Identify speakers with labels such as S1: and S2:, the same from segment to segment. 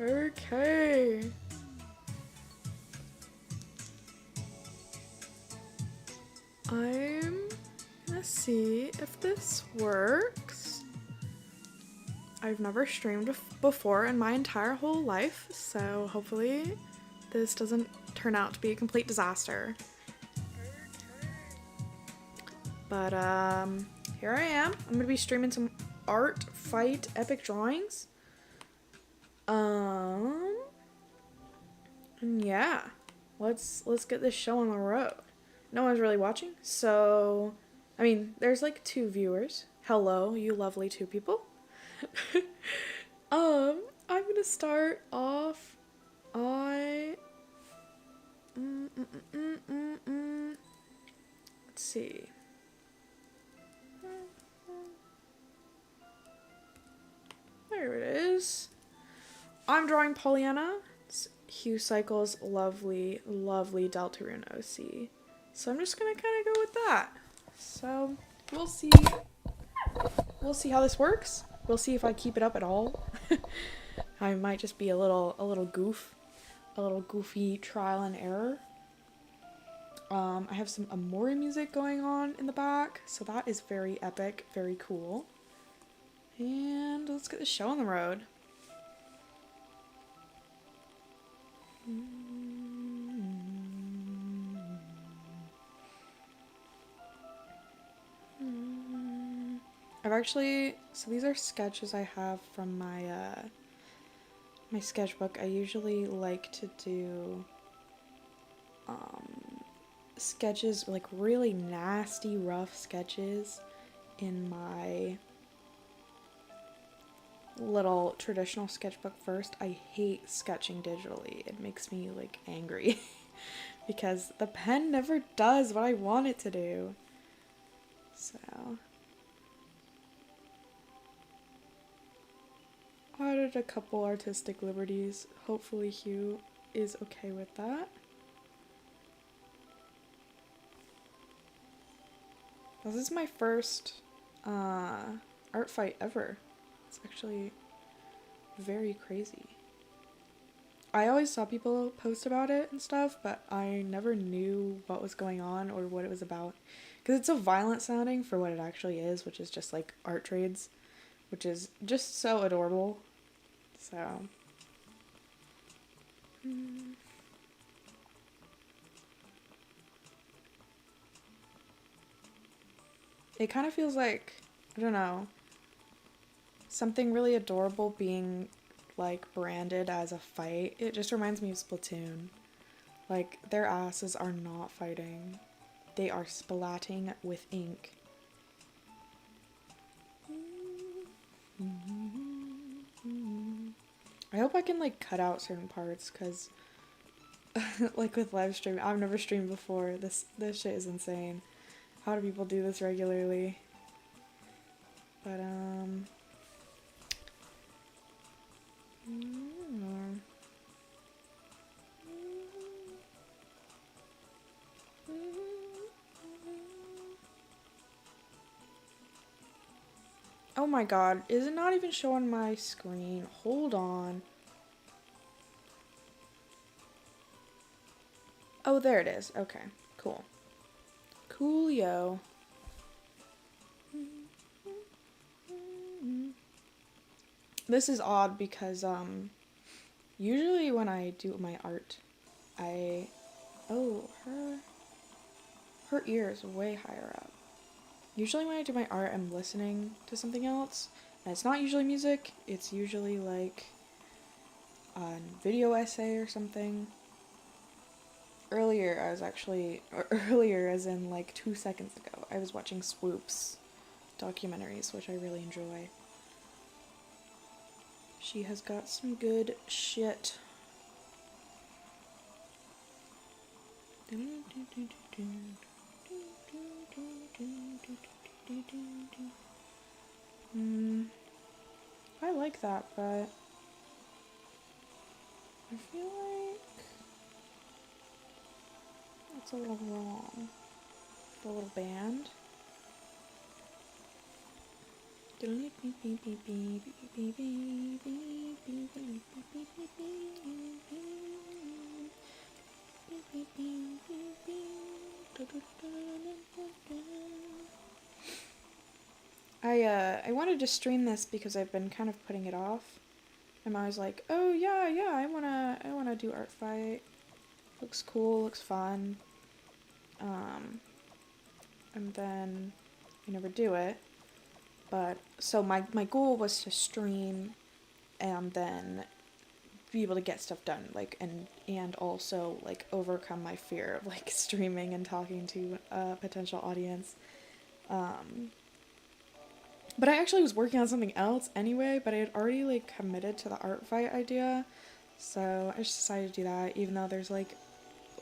S1: Okay. I'm gonna see if this works. I've never streamed before in my entire whole life, so hopefully this doesn't turn out to be a complete disaster. But here I am. I'm gonna be streaming some ARTFIGHT epic drawings. And yeah, let's get this show on the road. No one's really watching, so I mean, there's like 2 viewers. Hello, you lovely 2 people. I'm gonna start off. Let's see. There it is. I'm drawing Pollyanna. It's Hugh Cycle's lovely, lovely Deltarune OC. So I'm just gonna kind of go with that. So we'll see. We'll see how this works. We'll see if I keep it up at all. I might just be a little goofy trial and error. I have some Amori music going on in the back, so that is very epic, very cool. And let's get the show on the road. So these are sketches I have from my my sketchbook. I usually like to do sketches, like really nasty, rough sketches in my little traditional sketchbook first. I hate sketching digitally. It makes me like angry because the pen never does what I want it to do. So I added a couple artistic liberties. Hopefully Hugh is okay with that. This is my first art fight ever. It's actually very crazy. I always saw people post about it and stuff, but I never knew what was going on or what it was about. Because it's so violent sounding for what it actually is, which is just like art trades, which is just so adorable. So. It kind of feels like, I don't know, something really adorable being like branded as a fight. It just reminds me of Splatoon. Like, their asses are not fighting. They are splatting with ink. I hope I can like cut out certain parts, because like with live streaming, I've never streamed before. This shit is insane. How do people do this regularly? But oh my god, is it not even showing my screen? Hold on. Oh, there it is. Okay, cool. Coolio. This is odd because, usually when I do my art, oh, her ear is way higher up. Usually when I do my art, I'm listening to something else, and it's not usually music, it's usually like a video essay or something. Earlier as in like 2 seconds ago, I was watching Swoop's documentaries, which I really enjoy. She has got some good shit. I like that, but I feel like that's a little wrong. The little band. I wanted to stream this because I've been kind of putting it off. I'm always like, oh yeah, I wanna do art fight. Looks cool, looks fun. And then I never do it. But so my goal was to stream and then be able to get stuff done, like, and also like overcome my fear of like streaming and talking to a potential audience. But I actually was working on something else anyway, but I had already like committed to the art fight idea. So I just decided to do that, even though there's like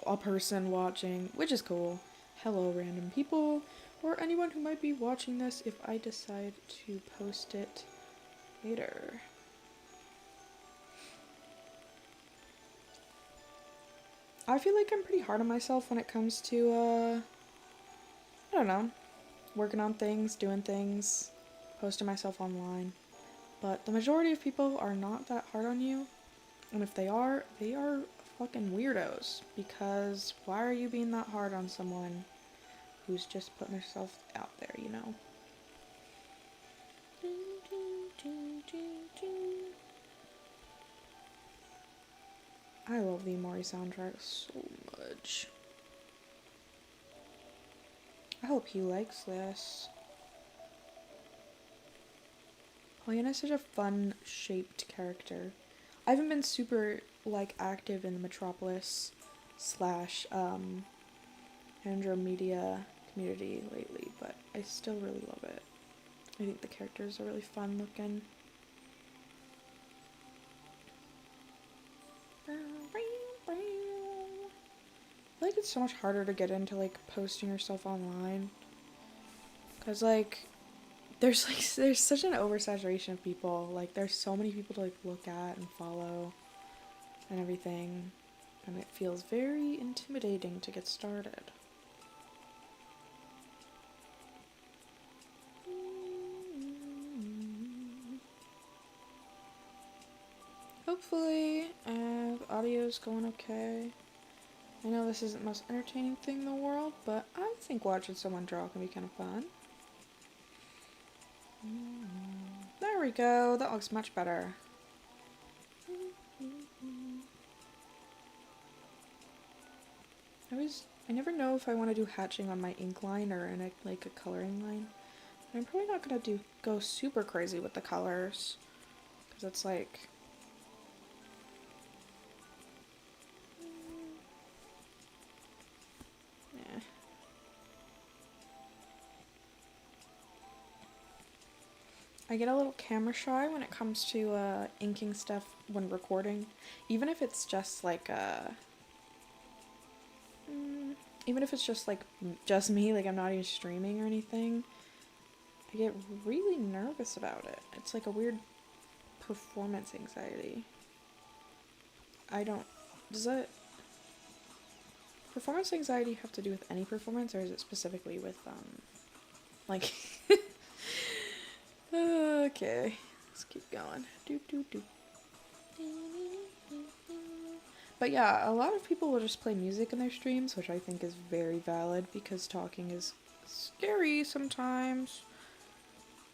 S1: a person watching, which is cool. Hello, random people, or anyone who might be watching this if I decide to post it later. I feel like I'm pretty hard on myself when it comes to, I don't know, working on things, doing things, posting myself online. But the majority of people are not that hard on you. And if they are fucking weirdos. Because why are you being that hard on someone who's just putting herself out there, you know? I love the Amori soundtrack so much. I hope he likes this. Pollyanna is such a fun shaped character. I haven't been super like active in the Metropolis / Andromedia community lately, but I still really love it. I think the characters are really fun looking. I feel like it's so much harder to get into like posting yourself online, cause like there's such an oversaturation of people. Like there's so many people to like look at and follow and everything, and it feels very intimidating to get started. Hopefully, the audio's going okay. I know this isn't the most entertaining thing in the world, but I think watching someone draw can be kind of fun. There we go, that looks much better. I never know if I want to do hatching on my ink line or in like a coloring line. I'm probably not gonna go super crazy with the colors, because it's like, yeah. I get a little camera shy when it comes to inking stuff when recording, even if it's just like even if it's just like just me, like I'm not even streaming or anything. I get really nervous about it. It's like a weird performance anxiety. Does performance anxiety have to do with any performance, or is it specifically with, like, okay, let's keep going. But yeah, a lot of people will just play music in their streams, which I think is very valid, because talking is scary sometimes.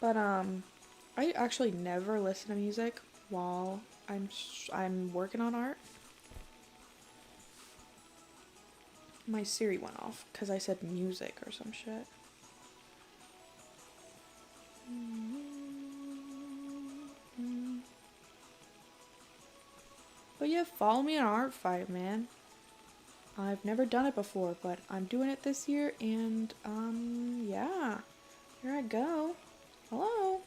S1: But, I actually never listen to music while I'm working on art. My Siri went off because I said music or some shit. But yeah, follow me on Art Fight, man. I've never done it before, but I'm doing it this year, and yeah, here I go. Hello.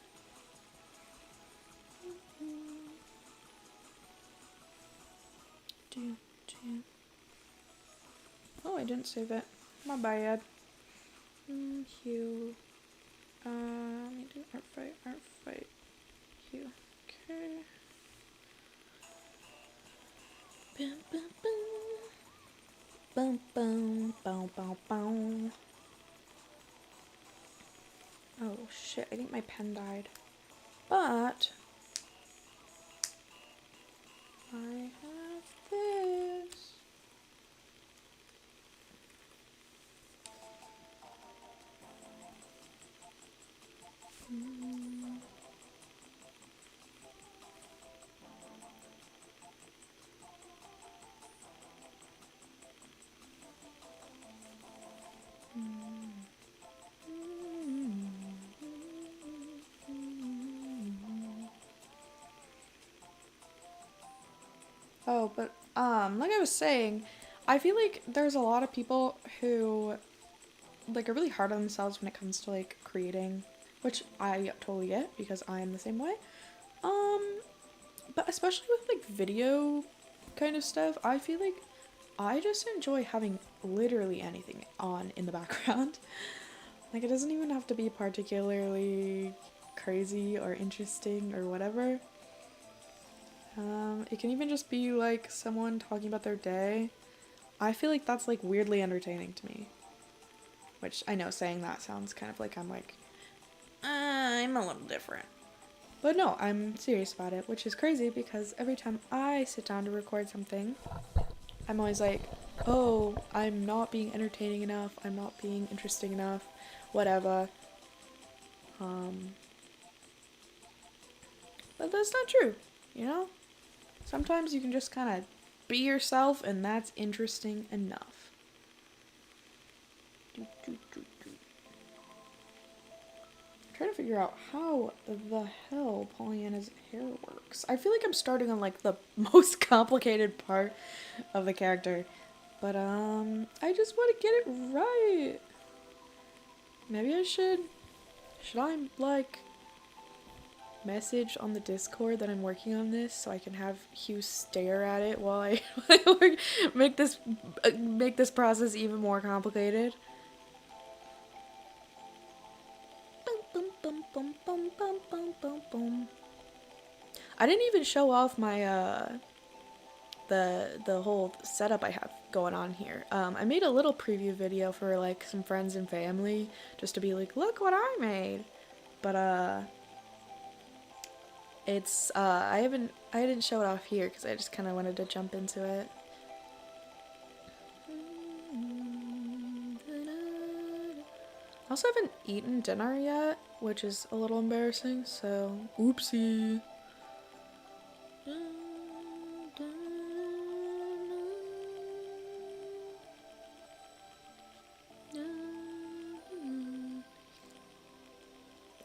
S1: Oh, I didn't save it. My bad. Hue. Let me do art fight. Hue. Okay. Boom, boom, boom. Boom, boom, boom, boom, boom. Oh shit, I think my pen died. But I have this. Oh, but like I was saying, I feel like there's a lot of people who like are really hard on themselves when it comes to like creating, which I totally get because I am the same way. Um, but especially with like video kind of stuff, I feel like I just enjoy having literally anything on in the background. Like it doesn't even have to be particularly crazy or interesting or whatever. It can even just be like someone talking about their day. I feel like that's like weirdly entertaining to me. Which I know saying that sounds kind of like I'm like, I'm a little different. But no, I'm serious about it, which is crazy because every time I sit down to record something, I'm always like, oh, I'm not being entertaining enough, I'm not being interesting enough, whatever. Um, but that's not true, you know? Sometimes you can just kind of be yourself and that's interesting enough. Trying to figure out how the hell Pollyanna's hair works. I feel like I'm starting on like the most complicated part of the character. But I just want to get it right. Maybe I should I like message on the Discord that I'm working on this so I can have Hugh stare at it while I make this process even more complicated. I didn't even show off my the whole setup I have going on here. I made a little preview video for like some friends and family just to be like, look what I made. But it's I didn't show it off here because I just kind of wanted to jump into it. I also haven't eaten dinner yet, which is a little embarrassing, so oopsie.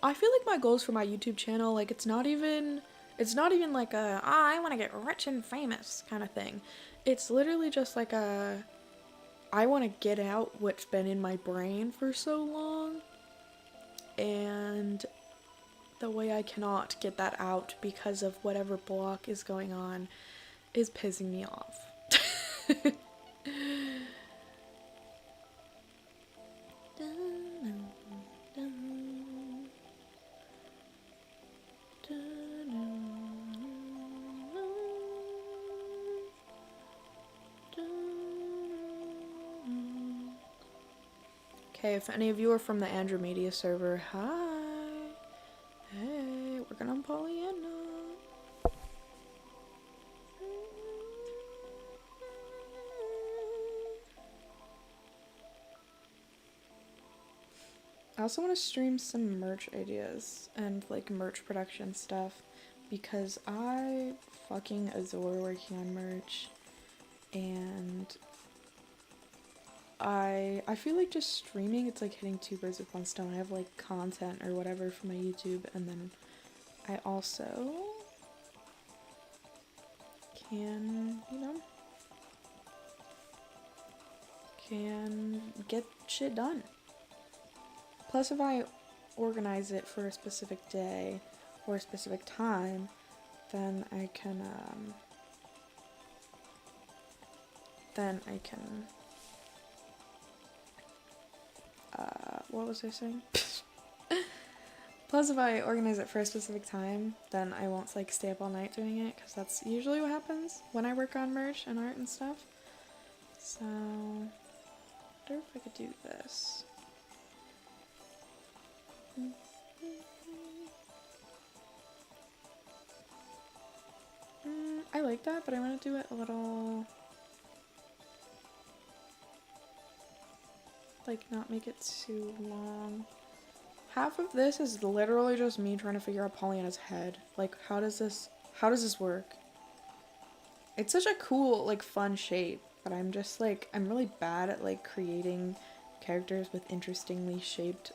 S1: I feel like my goals for my YouTube channel, like it's not even like a I want to get rich and famous kind of thing. It's literally just like a I want to get out what's been in my brain for so long, and the way I cannot get that out because of whatever block is going on is pissing me off. Okay, if any of you are from the Andromedia server, hi. Hey, working on Pollyanna. I also want to stream some merch ideas and like merch production stuff because I fucking adore working on merch, and I feel like just streaming, it's like hitting two birds with one stone. I have like content or whatever for my YouTube, and then I also can, can get shit done. Plus, if I organize it for a specific day or a specific time, then I can, what was I saying? Plus, if I organize it for a specific time, then I won't, like, stay up all night doing it, because that's usually what happens when I work on merch and art and stuff. So, I wonder if I could do this. I like that, but I want to do it a little, like, not make it too long. Half of this is literally just me trying to figure out Pollyanna's head. Like, how does this work? It's such a cool, like, fun shape, but I'm just, like, I'm really bad at, like, creating characters with interestingly shaped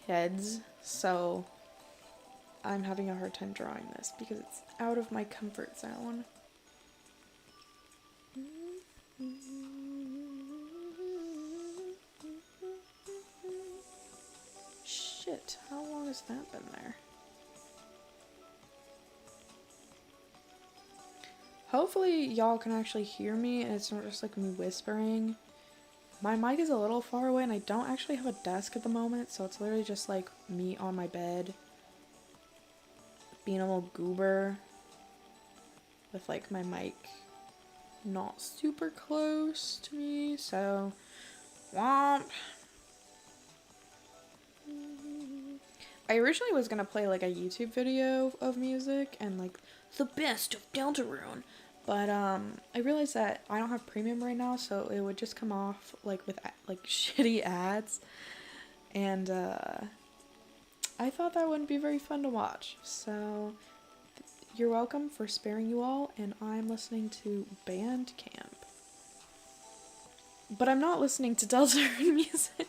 S1: heads, so I'm having a hard time drawing this because it's out of my comfort zone. Shit, how long has that been there? Hopefully y'all can actually hear me and it's not just like me whispering. My mic is a little far away and I don't actually have a desk at the moment, so it's literally just like me on my bed being a little goober with like my mic not super close to me, so womp. I originally was gonna play like a YouTube video of music and like the best of Deltarune, but I realized that I don't have premium right now, so it would just come off like with like shitty ads, and I thought that wouldn't be very fun to watch. So you're welcome for sparing you all, and I'm listening to Bandcamp, but I'm not listening to Deltarune music.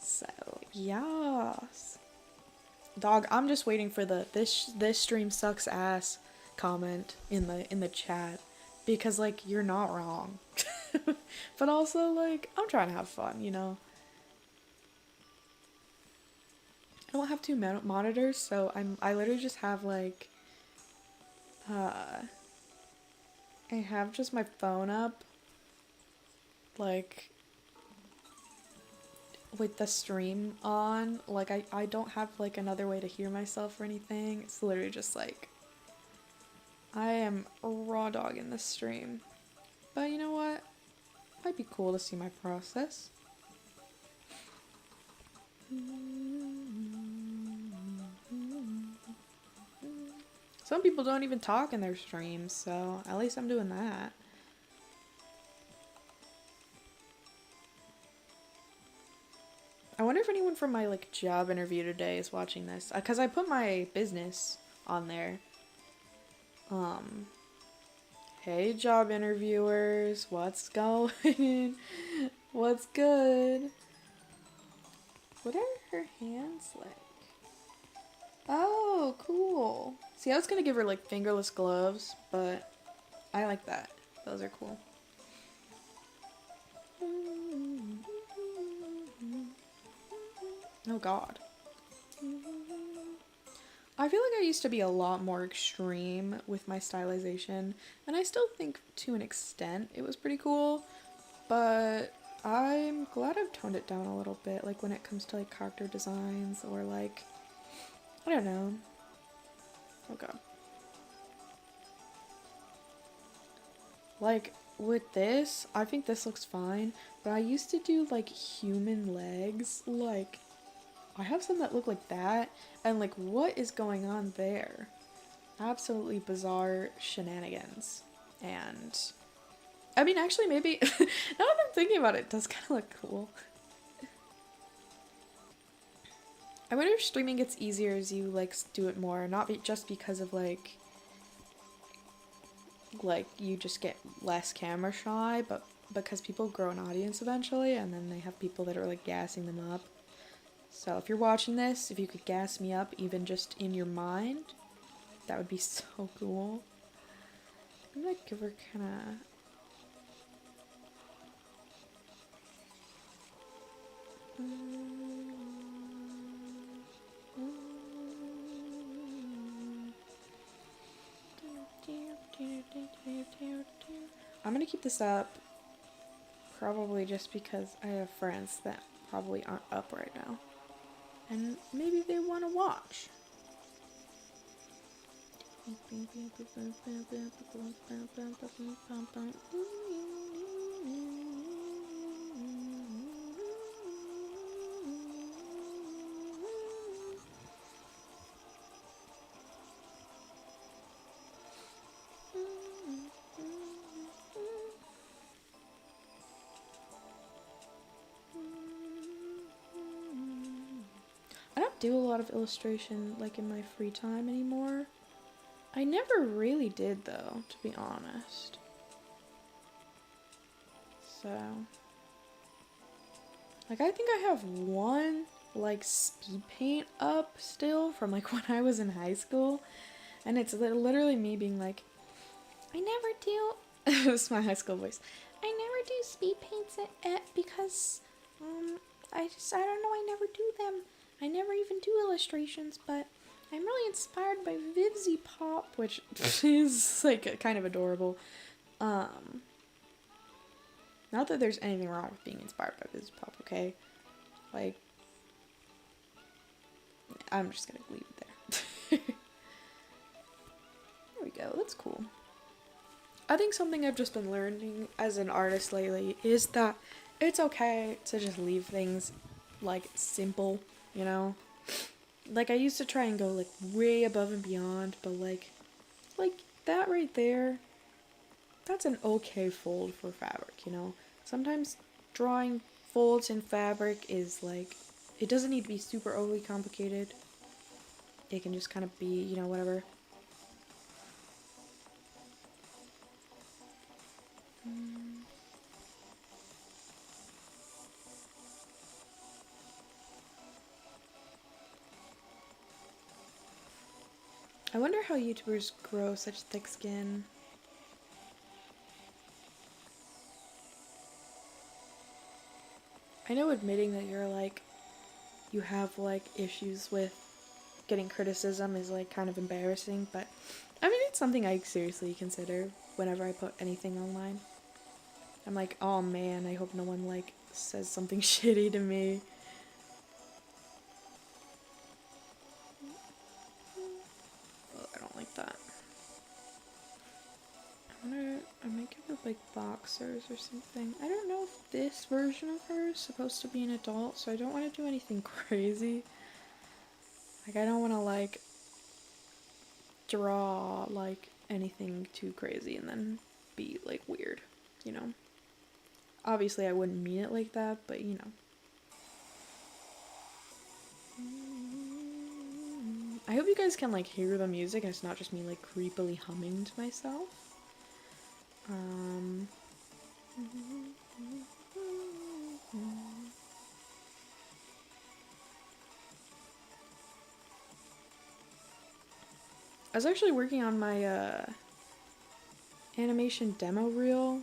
S1: So yes. Dog, I'm just waiting for the this stream sucks ass comment in the chat, because like you're not wrong. But also like I'm trying to have fun, you know. I don't have two monitors, so I literally just have like I have just my phone up like with the stream on. Like I don't have like another way to hear myself or anything. It's literally just like I am raw dog in this stream. But you know what? Might be cool to see my process. Some people don't even talk in their streams, so at least I'm doing that. I wonder if anyone from my like job interview today is watching this, because I put my business on there. Hey job interviewers, what's going? What's good? What are her hands like? Oh, cool. See, I was gonna give her like fingerless gloves, but I like that. Those are cool. Oh god. I feel like I used to be a lot more extreme with my stylization, and I still think to an extent it was pretty cool, but I'm glad I've toned it down a little bit, like when it comes to like character designs or like, I don't know. Oh god. Like with this, I think this looks fine, but I used to do like human legs, like I have some that look like that, and like what is going on there? Absolutely bizarre shenanigans. And I mean, actually maybe now that I'm thinking about it, it does kind of look cool. I wonder if streaming gets easier as you like do it more, not just because of like you just get less camera shy, but because people grow an audience eventually, and then they have people that are like gassing them up. So if you're watching this, if you could gas me up even just in your mind, that would be so cool. I'm gonna give her kind of... I'm gonna keep this up, probably just because I have friends that probably aren't up right now, and maybe they want to watch. I don't do a lot of illustration like in my free time anymore. I never really did though, to be honest. So, like I think I have one like speed paint up still from like when I was in high school, and it's literally me being like, I never do It's my high school voice. I never do speed paints because I don't know, I never do them. I never even do illustrations, but I'm really inspired by Vivzy Pop, which is like kind of adorable. Not that there's anything wrong with being inspired by Vivzy Pop, okay? Like, I'm just gonna leave it there. There we go, that's cool. I think something I've just been learning as an artist lately is that it's okay to just leave things, like, simple, you know? Like, I used to try and go, like, way above and beyond, but, like, that right there, that's an okay fold for fabric, you know? Sometimes drawing folds in fabric is, like, it doesn't need to be super overly complicated. It can just kind of be, you know, whatever. I wonder how YouTubers grow such thick skin. I know admitting that you're like, you have like issues with getting criticism is like kind of embarrassing, but I mean, it's something I seriously consider whenever I put anything online. I'm like, oh man, I hope no one like says something shitty to me. Oh, I don't like that. I might give her like boxers or something. I don't know if this version of her is supposed to be an adult, so I don't want to do anything crazy. Like, I don't want to like draw like anything too crazy and then be like weird, you know? Obviously I wouldn't mean it like that, but you know. I hope you guys can like hear the music and it's not just me like creepily humming to myself. I was actually working on my animation demo reel,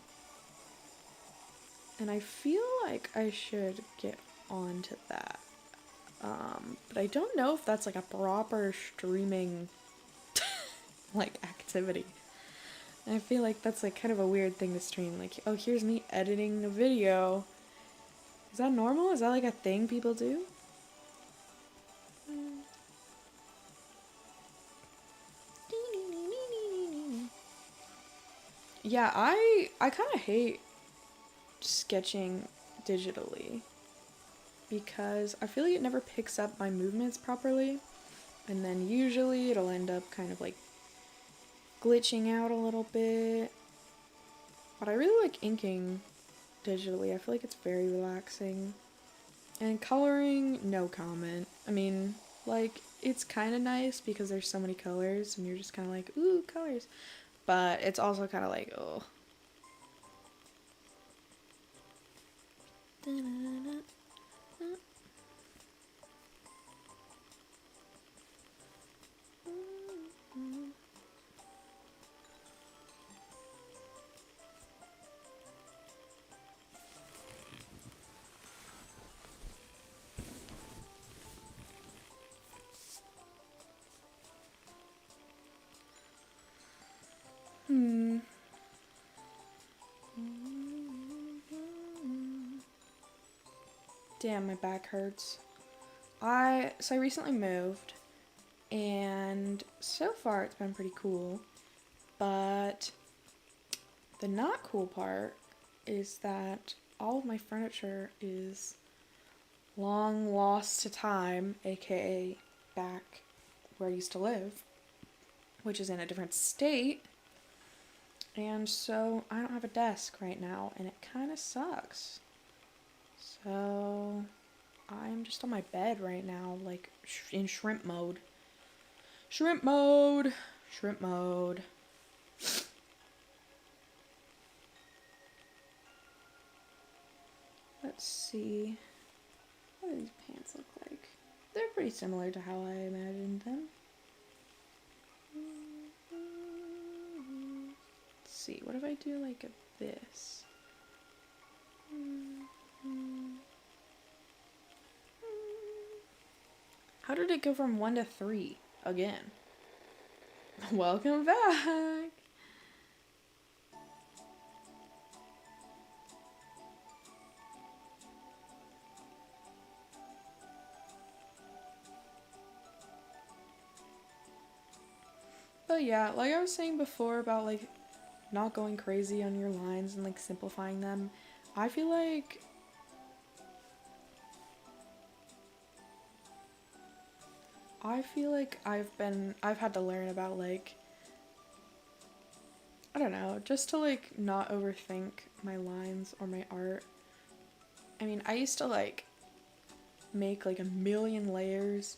S1: and I feel like I should get onto that. But I don't know if that's like a proper streaming like activity. And I feel like that's like kind of a weird thing to stream. Like, oh, here's me editing a video. Is that normal? Is that like a thing people do? Yeah, I kind of hate sketching digitally because I feel like it never picks up my movements properly, and then usually it'll end up kind of like glitching out a little bit. But I really like inking digitally. I feel like it's very relaxing. And coloring, no comment. I mean, like, it's kind of nice because there's so many colors and you're just kind of like, ooh, colors. But it's also kind of like, oh. Damn, my back hurts. I recently moved, and so far it's been pretty cool, but the not cool part is that all of my furniture is long lost to time, aka back where I used to live, which is in a different state, and so I don't have a desk right now, and it kind of sucks. So I'm just on my bed right now, like in shrimp mode. Shrimp mode! Shrimp mode. Let's see. What do these pants look like? They're pretty similar to how I imagined them. Let's see. What if I do like this? How did it go from 1 to 3 again? Welcome back. But yeah, like I was saying before about like not going crazy on your lines and like simplifying them, I feel like I've had to learn about like, I don't know, just to like not overthink my lines or my art. I mean, I used to like make like a million layers,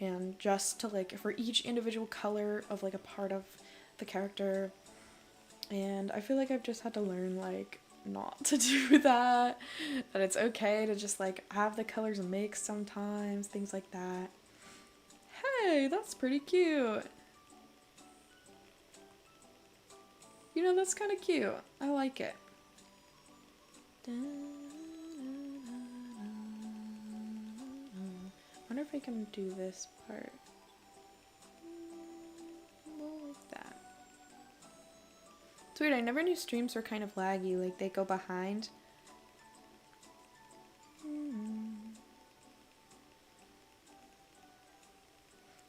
S1: and just to like for each individual color of like a part of the character, and I feel like I've just had to learn like not to do that, that it's okay to just like have the colors mixed sometimes, things like that. Hey, that's pretty cute. You know, that's kind of cute. I like it. I wonder if I can do this part. Like that. It's weird, I never knew streams were kind of laggy, like they go behind.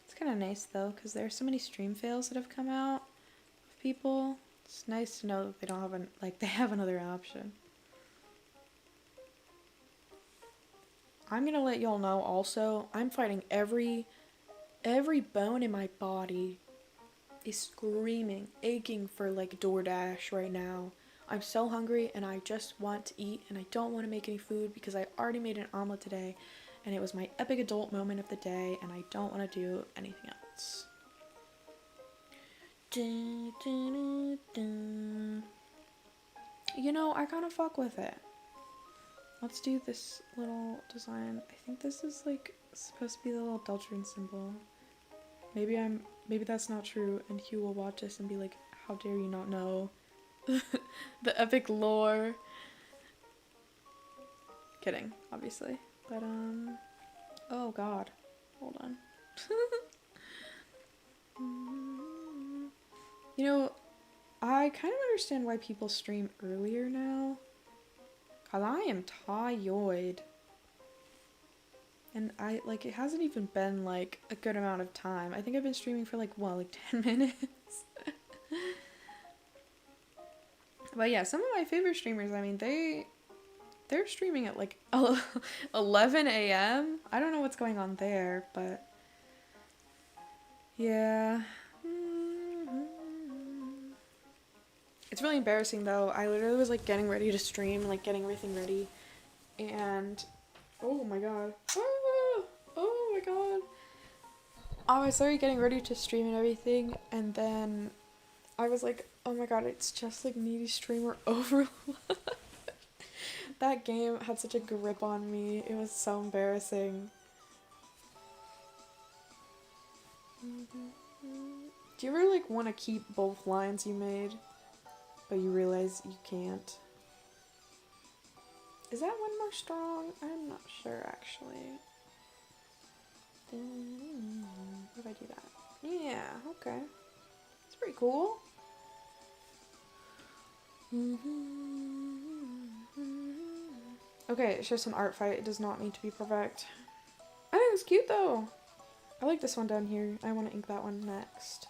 S1: It's kind of nice though, because there are so many stream fails that have come out of people. It's nice to know that they don't have they have another option. I'm gonna let y'all know also, I'm fighting every bone in my body is screaming, aching for like DoorDash right now. I'm so hungry and I just want to eat, and I don't want to make any food because I already made an omelet today and it was my epic adult moment of the day, and I don't want to do anything else. You know, I kind of fuck with it. Let's do this little design. I think this is like supposed to be the little Deltrin symbol. Maybe that's not true, and Hugh will watch this and be like, how dare you not know the epic lore. Kidding, obviously. But oh god. Hold on. You know, I kind of understand why people stream earlier now. Cause I am tired. And it hasn't even been like a good amount of time. I think I've been streaming for like 10 minutes. But yeah, some of my favorite streamers, I mean, they're streaming at like 11 a.m. I don't know what's going on there, but yeah. It's really embarrassing though. I literally was like getting ready to stream, like getting everything ready, and oh my god. Oh my god. I started getting ready to stream and everything, and then I was like, oh my god, it's just like needy streamer overload. That game had such a grip on me. It was so embarrassing. Do you ever like want to keep both lines you made, but you realize you can't? Is that one more strong? I'm not sure actually. What if I do that? Yeah, okay. It's pretty cool. Okay, it's just an art fight. It does not need to be perfect. I think it's cute though. I like this one down here. I want to ink that one next.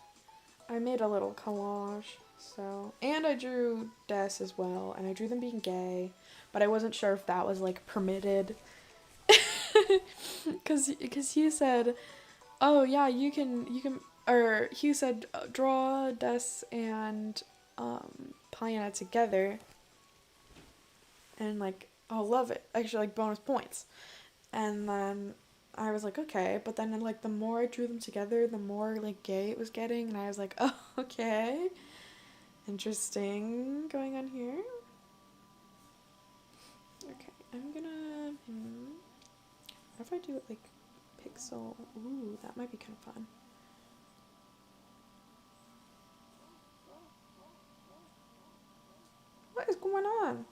S1: I made a little collage, so. And I drew Des as well, and I drew them being gay, but I wasn't sure if that was like permitted. Cause Hugh said, oh yeah, you can, or Hugh said, draw Des and Piana together, and like, oh, love it, actually like bonus points. And then I was like, okay, but then like the more I drew them together, the more like gay it was getting, and I was like, oh, okay, interesting going on here. Okay, I'm gonna, what if I do it like pixel? Ooh, that might be kind of fun. on?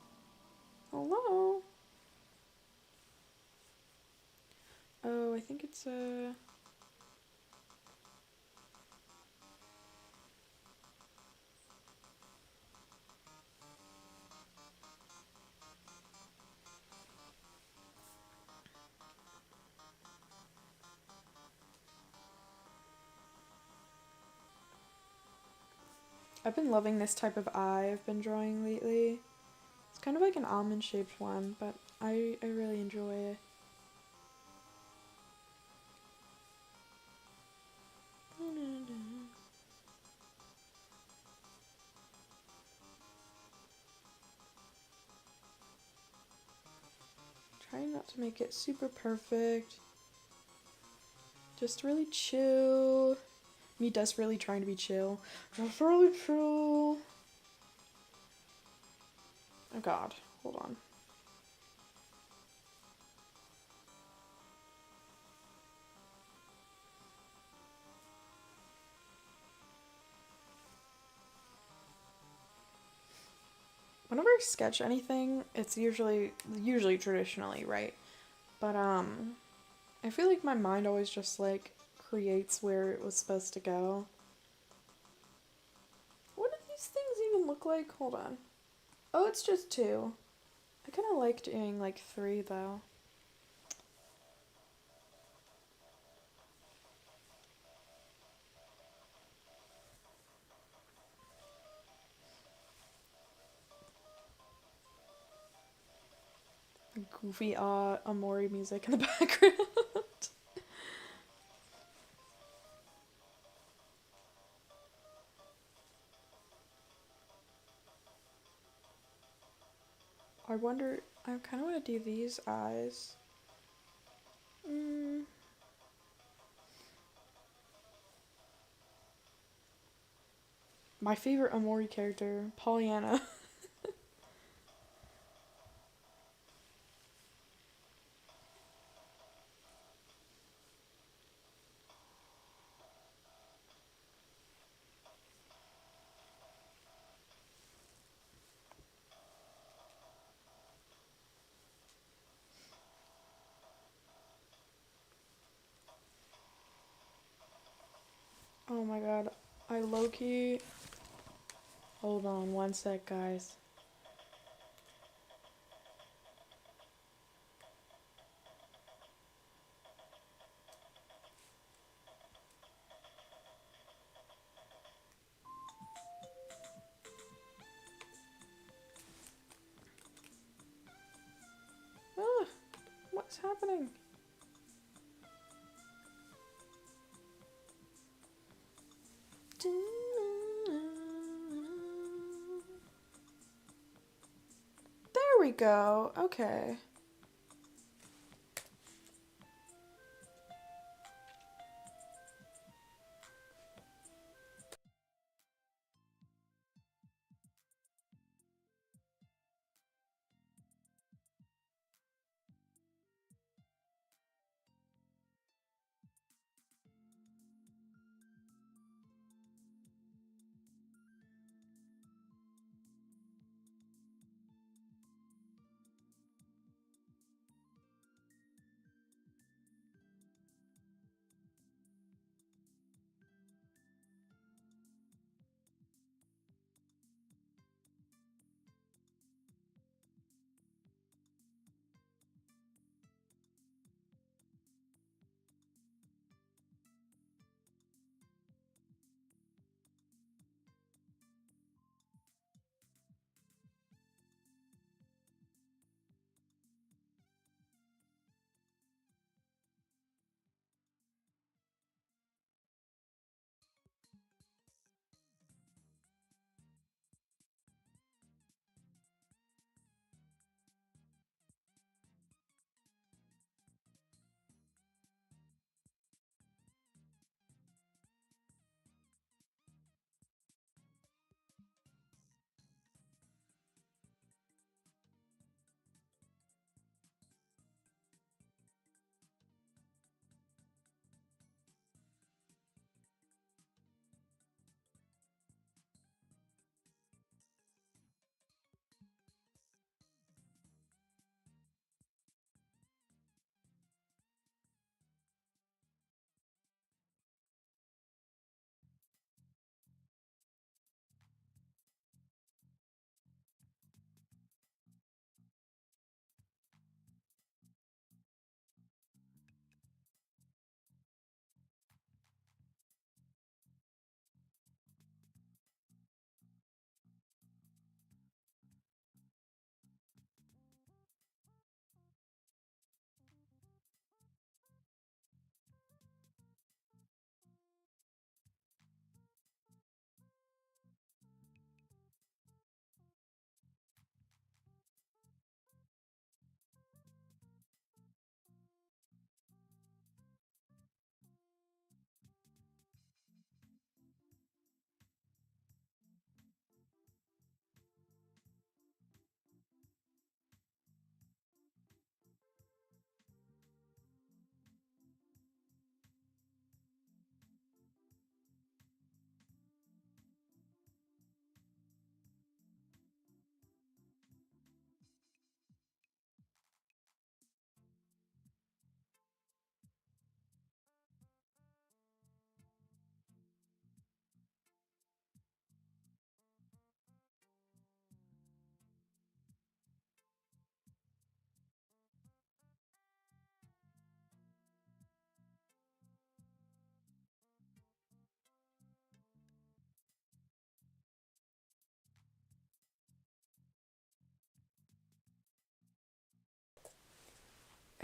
S1: Hello? Oh, I think it's I've been loving this type of eye I've been drawing lately. It's kind of like an almond-shaped one, but I really enjoy it. Trying not to make it super perfect. Just really chill. Me just really trying to be chill. Just really chill. Oh god, hold on. Whenever I sketch anything, it's usually traditionally, right? But I feel like my mind always just like creates where it was supposed to go. What do these things even look like? Hold on. Oh, it's just 2. I kind of like doing like 3 though. Goofy Amori music in the background. I wonder, I kind of want to do these eyes. My favorite Amori character, Pollyanna. Oh my god, I low-key... Hold on one sec, guys. Ah, what's happening? There we go. Okay.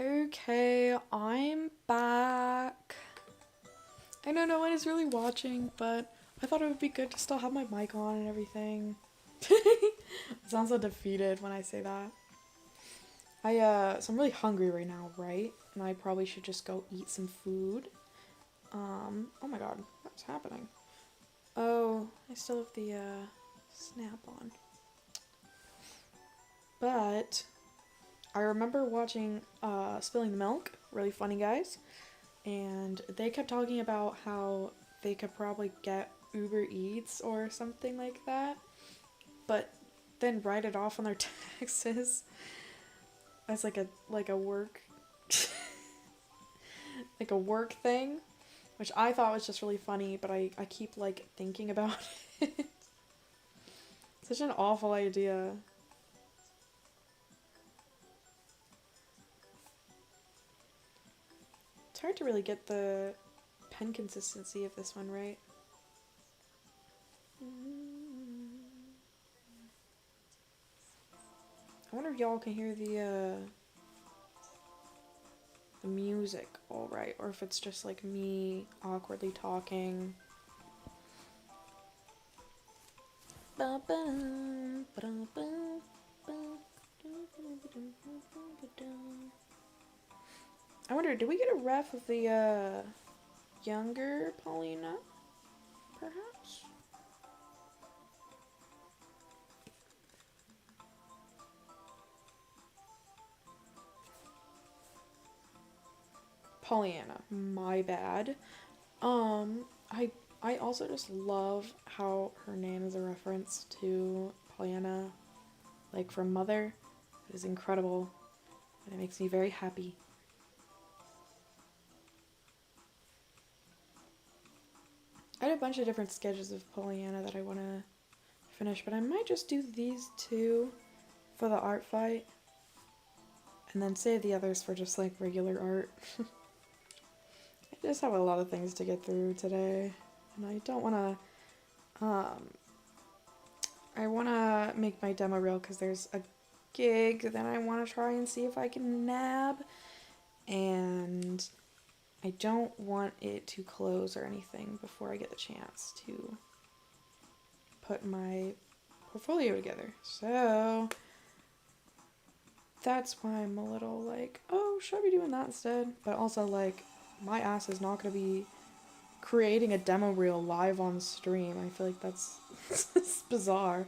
S1: Okay, I'm back. I know no one is really watching, but I thought it would be good to still have my mic on and everything. It sounds so defeated when I say that. So I'm really hungry right now, right? And I probably should just go eat some food. Oh my god, what's happening? Oh, I still have the, snap on. But I remember watching, Spilling the Milk, really funny guys, and they kept talking about how they could probably get Uber Eats or something like that, but then write it off on their taxes as like a work like a work thing, which I thought was just really funny, but I keep like thinking about it. Such an awful idea. It's hard to really get the pen consistency of this one right. I wonder if y'all can hear the music all right, or if it's just like me awkwardly talking. I wonder, did we get a ref of the younger Paulina, perhaps? Pollyanna, my bad. I also just love how her name is a reference to Pollyanna, like from Mother. It is incredible, and it makes me very happy. I had a bunch of different sketches of Pollyanna that I want to finish, but I might just do these two for the art fight, and then save the others for just like regular art. I just have a lot of things to get through today, and I don't want to, I want to make my demo reel because there's a gig that I want to try and see if I can nab, and I don't want it to close or anything before I get the chance to put my portfolio together. So that's why I'm a little like, oh, should I be doing that instead? But also like, my ass is not going to be creating a demo reel live on stream. I feel like that's bizarre.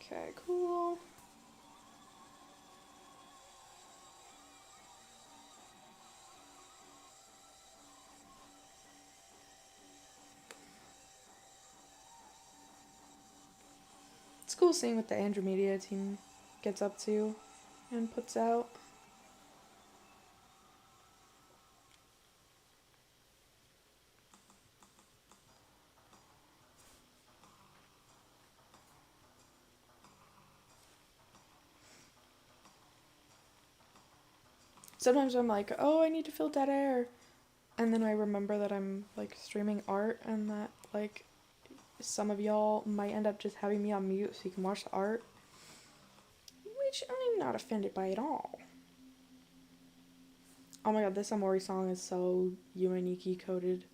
S1: Okay, cool. It's cool seeing what the Andromeda team gets up to and puts out. Sometimes I'm like, oh, I need to fill dead air. And then I remember that I'm like streaming art and that like some of y'all might end up just having me on mute so you can watch the art. Which I'm not offended by at all. Oh my god, this Amori song is so Yumaniki coded,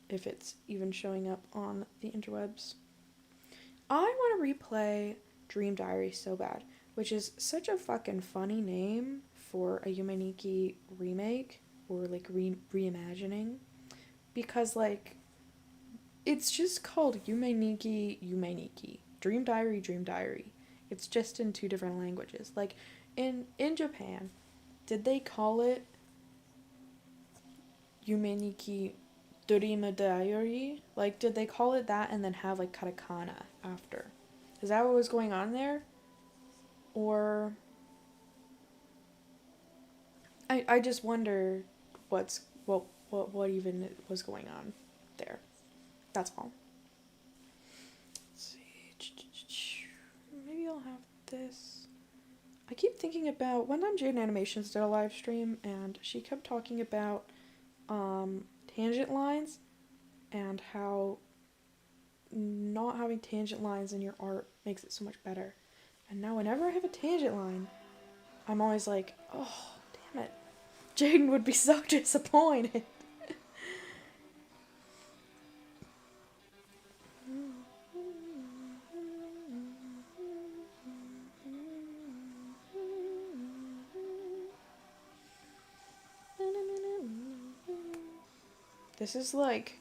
S1: if it's even showing up on the interwebs. I want to replay Dream Diary so bad, which is such a fucking funny name for a Yumaniki remake or like reimagining, because like it's just called Yumaniki, Dream Diary, Dream Diary. It's just in two different languages. Like in Japan, did they call it Yumaniki Dream Diary? Like, did they call it that and then have like katakana after? Is that what was going on there? Or I just wonder what even was going on there. That's all. Let's see. Maybe I'll have this. I keep thinking about one time Jade Animations did a live stream and she kept talking about tangent lines, and how not having tangent lines in your art makes it so much better. And now whenever I have a tangent line, I'm always like, oh, damn it. Jaden would be so disappointed. This is like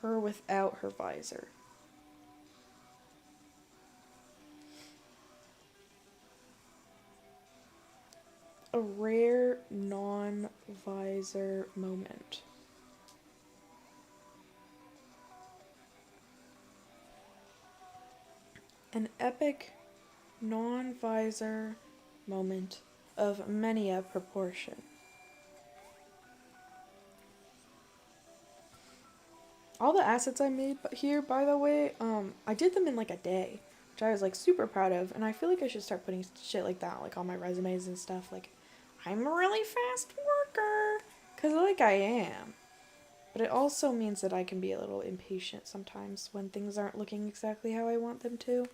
S1: her without her visor. A rare non-visor moment. An epic non-visor moment of many a proportion. All the assets I made here, by the way, I did them in like a day, which I was like super proud of, and I feel like I should start putting shit like that like on my resumes and stuff, like, I'm a really fast worker, because like I am. But it also means that I can be a little impatient sometimes when things aren't looking exactly how I want them to.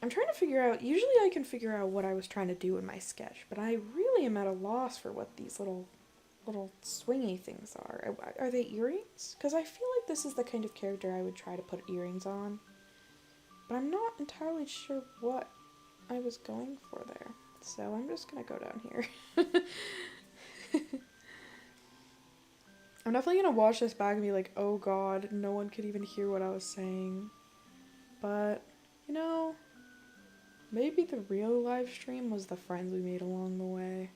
S1: I'm trying to figure out, usually I can figure out what I was trying to do in my sketch, but I really am at a loss for what these little swingy things are. Are they earrings? Because I feel like this is the kind of character I would try to put earrings on. But I'm not entirely sure what I was going for there. So I'm just going to go down here. I'm definitely going to watch this back and be like, oh god, no one could even hear what I was saying. But, you know, maybe the real live stream was the friends we made along the way.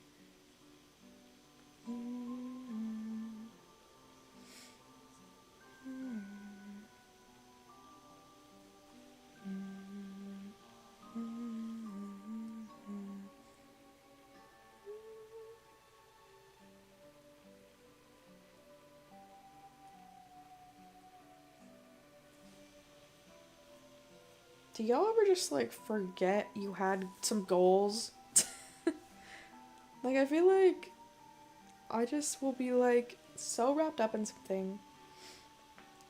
S1: Do y'all ever just like forget you had some goals? Like, I feel like I just will be like so wrapped up in something,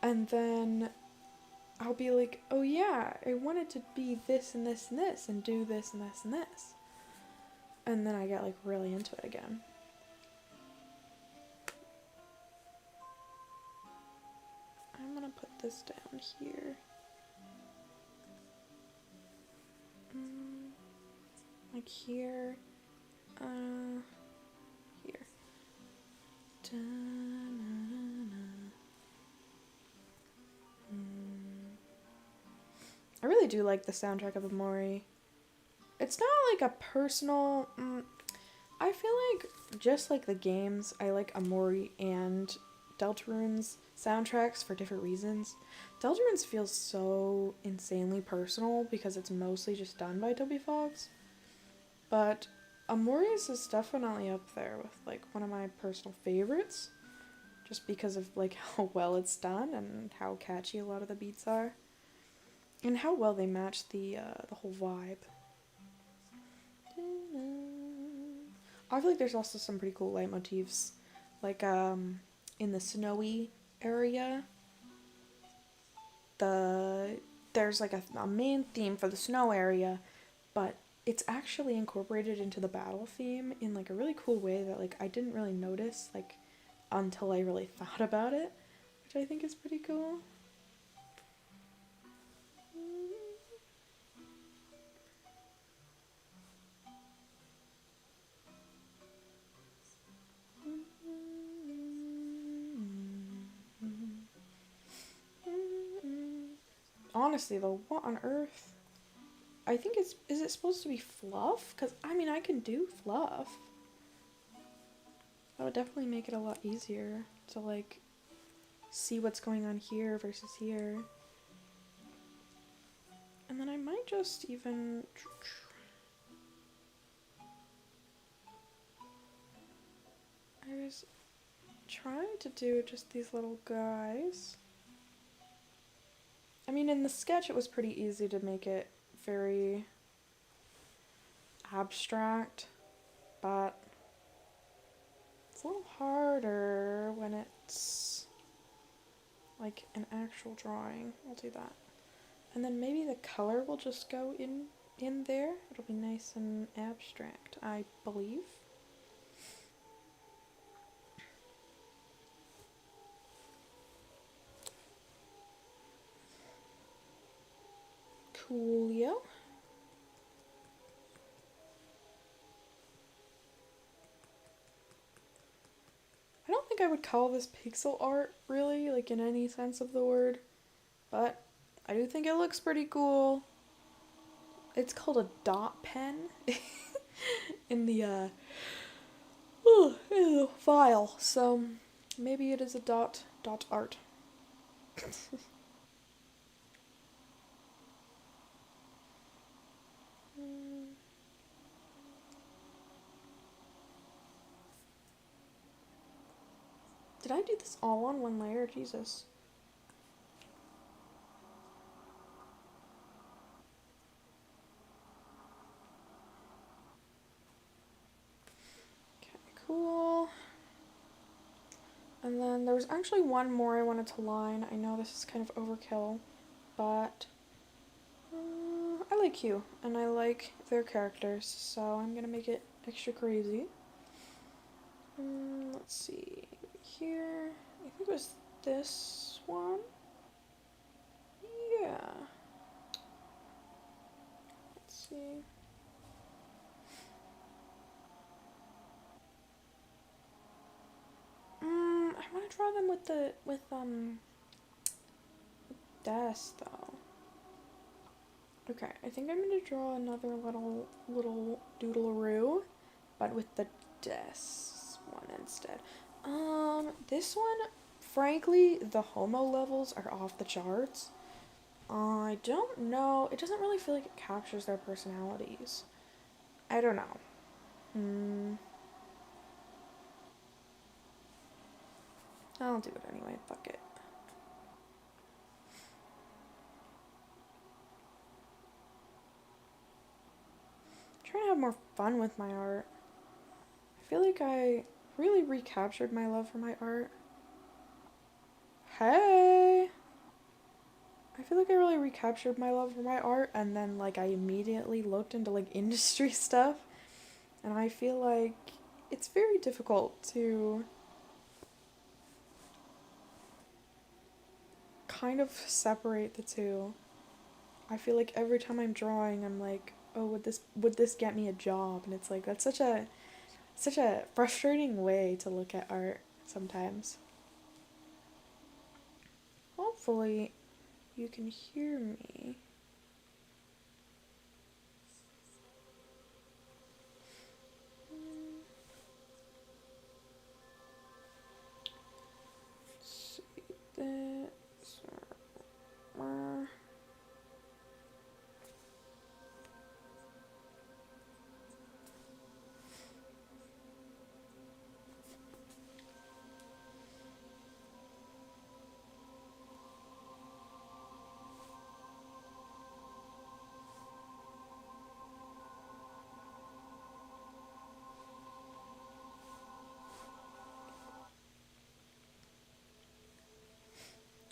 S1: and then I'll be like, oh yeah, I wanted to be this and this and this and do this and this and this. And then I get like really into it again. I'm gonna put this down here. Like here. Here. I really do like the soundtrack of Amori. It's not like a personal... I feel like, just like the games, I like Amori and Deltarune's soundtracks for different reasons. Deltarune's feels so insanely personal because it's mostly just done by Toby Fox. But Amori's is definitely up there with like one of my personal favorites. Just because of like how well it's done and how catchy a lot of the beats are. And how well they match the whole vibe. I feel like there's also some pretty cool leitmotifs. Like in the snowy area. There's like a main theme for the snow area, but it's actually incorporated into the battle theme in like a really cool way that like I didn't really notice like until I really thought about it, which I think is pretty cool. Honestly though, what on earth? I think is it supposed to be fluff? Because, I mean, I can do fluff. That would definitely make it a lot easier to, like, see what's going on here versus here. And then I might just even... I was trying to do just these little guys. I mean, in the sketch it was pretty easy to make it very abstract, but It's a little harder when it's like an actual drawing. We'll do that. And then maybe the color will just go in there. It'll be nice and abstract, I believe. Coolio. I don't think I would call this pixel art, really, like in any sense of the word, but I do think it looks pretty cool. It's called a dot pen in the file, so maybe it is a dot art. Did I do this all on one layer? Jesus. Okay, cool. And then there was actually one more I wanted to line. I know this is kind of overkill, but I like Hugh, and I like their characters, so I'm gonna make it extra crazy. Let's see, here, I think it was this one. Yeah. Let's see. I want to draw them with Des though. Okay, I think I'm gonna draw another little doodle-aroo, but with the Des one instead. This one, frankly, the homo levels are off the charts. I don't know. It doesn't really feel like it captures their personalities. I don't know. I'll do it anyway. Fuck it. I'm trying to have more fun with my art. I feel like I really recaptured my love for my art. Hey! I feel like I really recaptured my love for my art, and then like I immediately looked into like industry stuff, and I feel like it's very difficult to kind of separate the two. I feel like every time I'm drawing, I'm like, oh, would this get me a job? And it's like that's such a frustrating way to look at art sometimes. Hopefully you can hear me. Let's see this.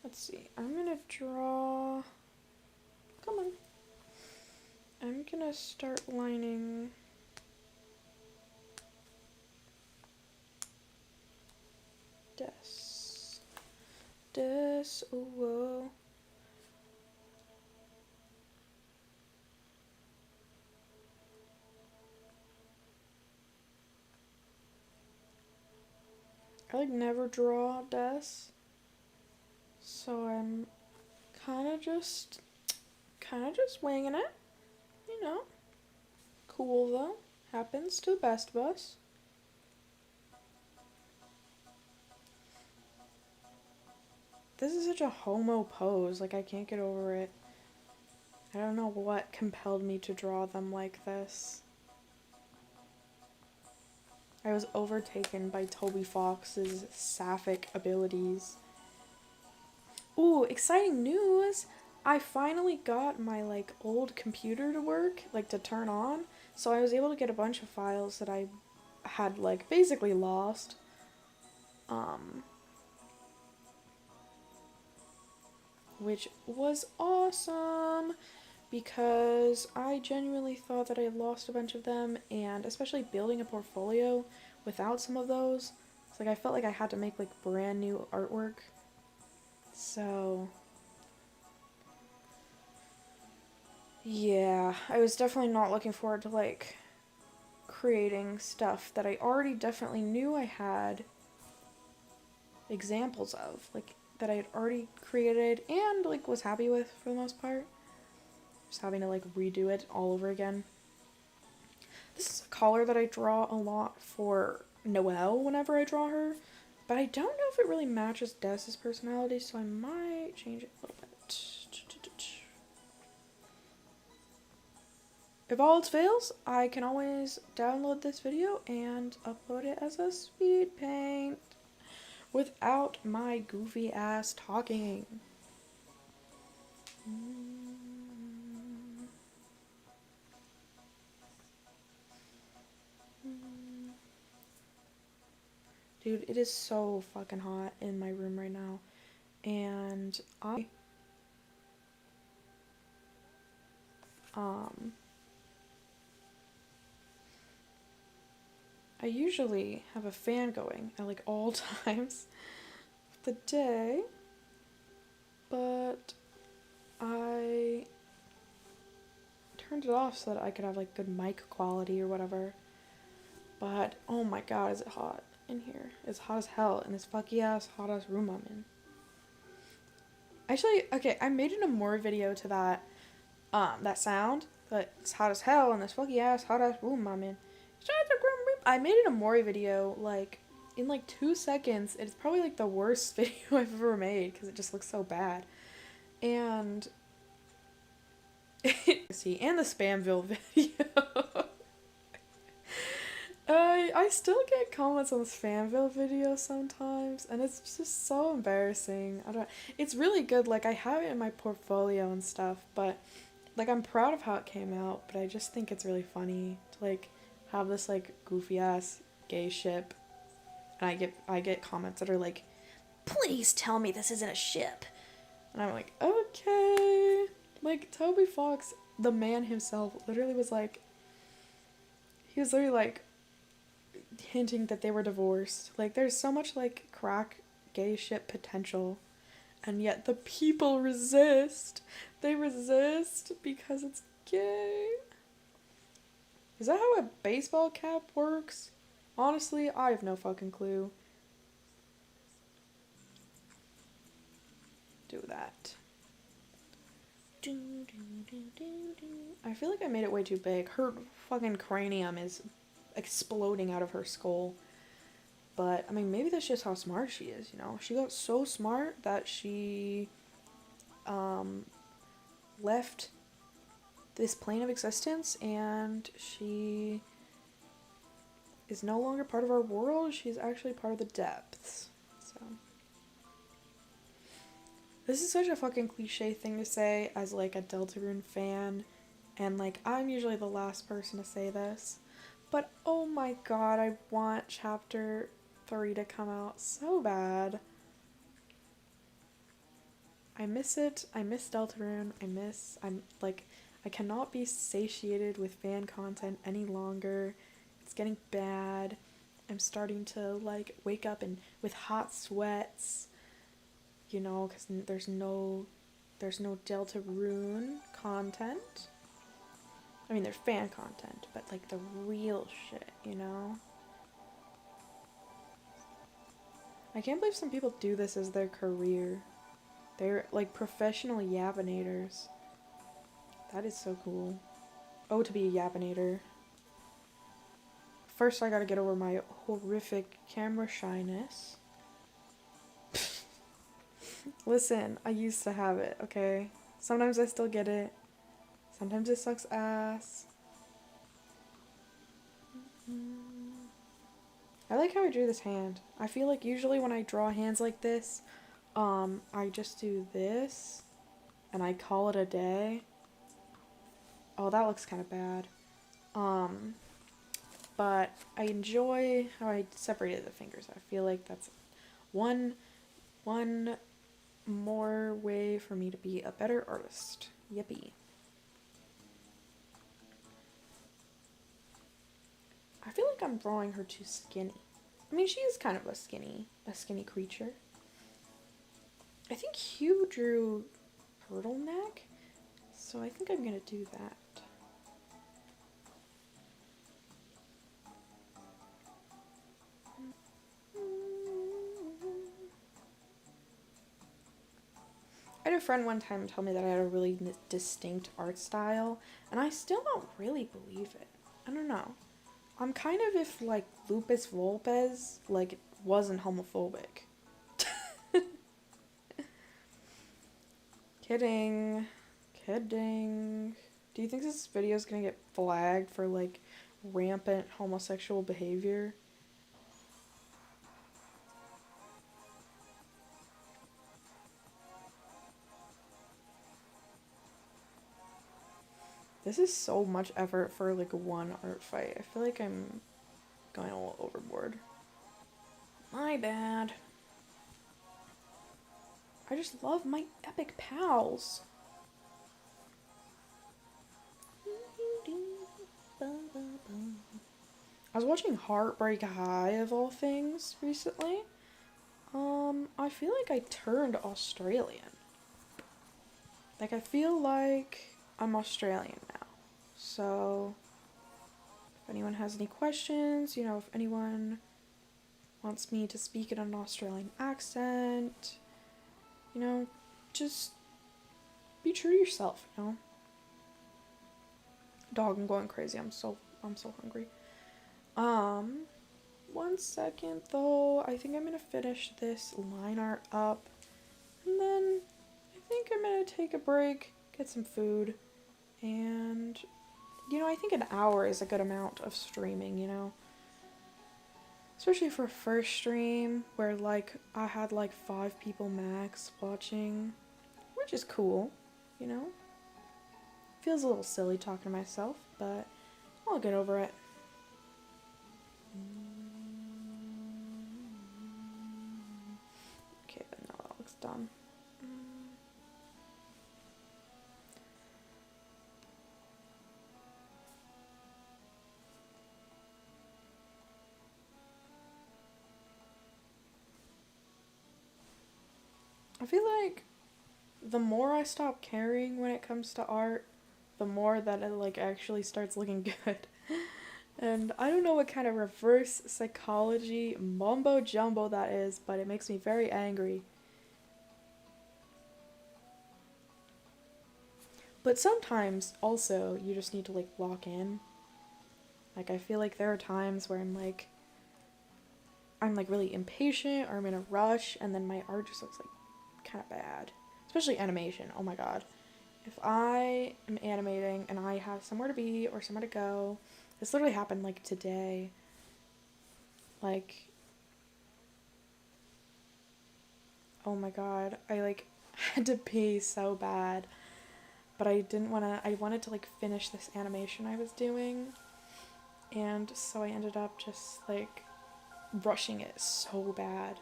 S1: Let's see, I'm gonna draw, come on, I'm gonna start lining Des, oh whoa. I like never draw Des, so I'm kind of just winging it, you know. Cool though, happens to the best of us. This is such a homo pose, like I can't get over it. I don't know what compelled me to draw them like this. I was overtaken by Toby Fox's sapphic abilities. Ooh, exciting news! I finally got my like old computer to work, like to turn on, so I was able to get a bunch of files that I had like basically lost. which was awesome because I genuinely thought that I had lost a bunch of them, and especially building a portfolio without some of those, it's like I felt like I had to make like brand new artwork. So yeah, I was definitely not looking forward to like creating stuff that I already definitely knew I had examples of, like that I had already created and like was happy with for the most part. Just having to like redo it all over again. This is a collar that I draw a lot for Noelle whenever I draw her, but I don't know if it really matches Des's personality, so I might change it a little bit. If all else fails, I can always download this video and upload it as a speed paint without my goofy ass talking. Dude, it is so fucking hot in my room right now, and I usually have a fan going at like all times of the day, but I turned it off so that I could have like good mic quality or whatever. But oh my god, is it hot in here. It's hot as hell in this fucky ass hot ass room I'm in. Actually, okay, I made an Amore video to that that sound, but it's hot as hell in this fucky ass hot ass room I'm in. I made an Amore video like in like 2 seconds. It's probably like the worst video I've ever made because it just looks so bad. And see, and the Spamville video. I still get comments on the Spamville video sometimes, and it's just so embarrassing. It's really good, like I have it in my portfolio and stuff, but like I'm proud of how it came out, but I just think it's really funny to like have this like goofy ass gay ship, and I get comments that are like, please tell me this isn't a ship. And I'm like, okay. Like Toby Fox, the man himself, literally was like, he was literally like hinting that they were divorced. Like there's so much like crack gay ship potential, and yet the people resist. They resist because it's gay. Is that how a baseball cap works? Honestly, I have no fucking clue. Do that. I feel like I made it way too big. Her fucking cranium is exploding out of her skull. But, I mean, maybe that's just how smart she is, you know? She got so smart that she left this plane of existence, and she is no longer part of our world. She's actually part of the depths. So this is such a fucking cliche thing to say as like a Deltarune fan, and like I'm usually the last person to say this, but oh my god, I want chapter 3 to come out so bad. I miss it. I miss Deltarune. I cannot be satiated with fan content any longer. It's getting bad. I'm starting to like wake up and with hot sweats, you know, because there's no Deltarune content. I mean, there's fan content, but like the real shit, you know? I can't believe some people do this as their career. They're like professional yavinators. That is so cool. Oh, to be a yavinator. First, I gotta get over my horrific camera shyness. Listen, I used to have it, okay? Sometimes I still get it. Sometimes it sucks ass. I like how I drew this hand. I feel like usually when I draw hands like this, I just do this, and I call it a day. Oh, that looks kind of bad. But I enjoy how I separated the fingers. I feel like that's One more way for me to be a better artist. Yippee. I feel like I'm drawing her too skinny. I mean, she is kind of a skinny creature. I think Hugh drew turtleneck, so I think I'm gonna do that. I had a friend one time tell me that I had a really distinct art style, and I still don't really believe it. I don't know. I'm kind of if, like, Lupus Volpes, like, wasn't homophobic. Kidding. Kidding. Do you think this video is gonna get flagged for, like, rampant homosexual behavior? This is so much effort for, like, one art fight. I feel like I'm going a little overboard. My bad. I just love my epic pals. I was watching Heartbreak High, of all things, recently. I feel like I turned Australian. Like, I feel like I'm Australian now. So, if anyone has any questions, you know, if anyone wants me to speak in an Australian accent, you know, just be true to yourself, you know? Dog, I'm going crazy. I'm so hungry. 1 second though. I think I'm gonna finish this line art up, and then I think I'm gonna take a break, get some food, and you know, I think an hour is a good amount of streaming, you know? Especially for a first stream where, like, I had like 5 people max watching, which is cool, you know? Feels a little silly talking to myself, but I'll get over it. Okay, then now that looks done. I feel like the more I stop caring when it comes to art, the more that it, like, actually starts looking good. And I don't know what kind of reverse psychology mumbo jumbo that is, but it makes me very angry. But sometimes also you just need to, like, lock in. Like, I feel like there are times where I'm like really impatient or I'm in a rush, and then my art just looks like kind of bad. Especially animation. Oh my god. If I am animating and I have somewhere to be or somewhere to go, this literally happened like today. Like, oh my god, I like had to pee so bad, but I didn't want to. I wanted to like finish this animation I was doing, and so I ended up just like rushing it so bad.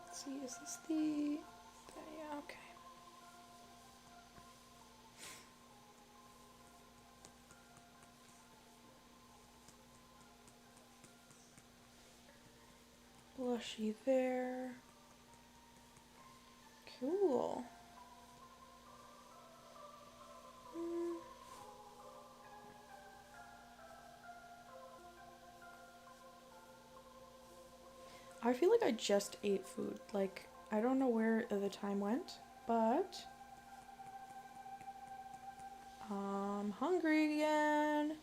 S1: Let's see, is this the... yeah, okay. Blushy there. Cool. I feel like I just ate food. Like, I don't know where the time went, but I'm hungry again.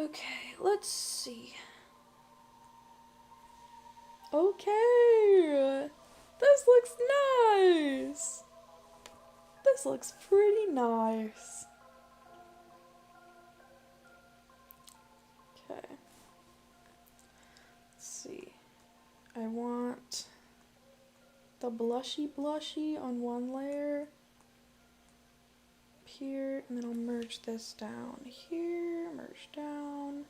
S1: Okay, let's see. Okay, this looks nice. This looks pretty nice. Okay. Let's see. I want the blushy on one layer here, and then I'll merge this down here, merge down,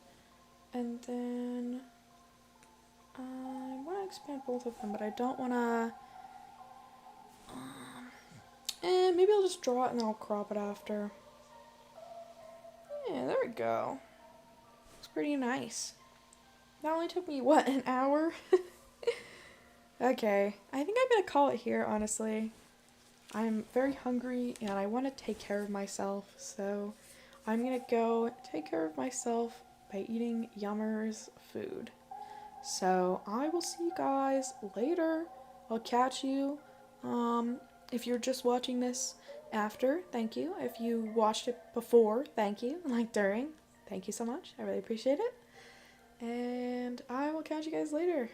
S1: and then I want to expand both of them, but I don't want to... maybe I'll just draw it and then I'll crop it after. Yeah, there we go. Looks pretty nice. That only took me, what, an hour? Okay, I think I'm gonna call it here, honestly. I'm very hungry and I want to take care of myself, so I'm gonna go take care of myself by eating Yummer's food. So I will see you guys later. I'll catch you. If you're just watching this after, thank you. If you watched it before, thank you. Like during, thank you so much. I really appreciate it. And I will catch you guys later.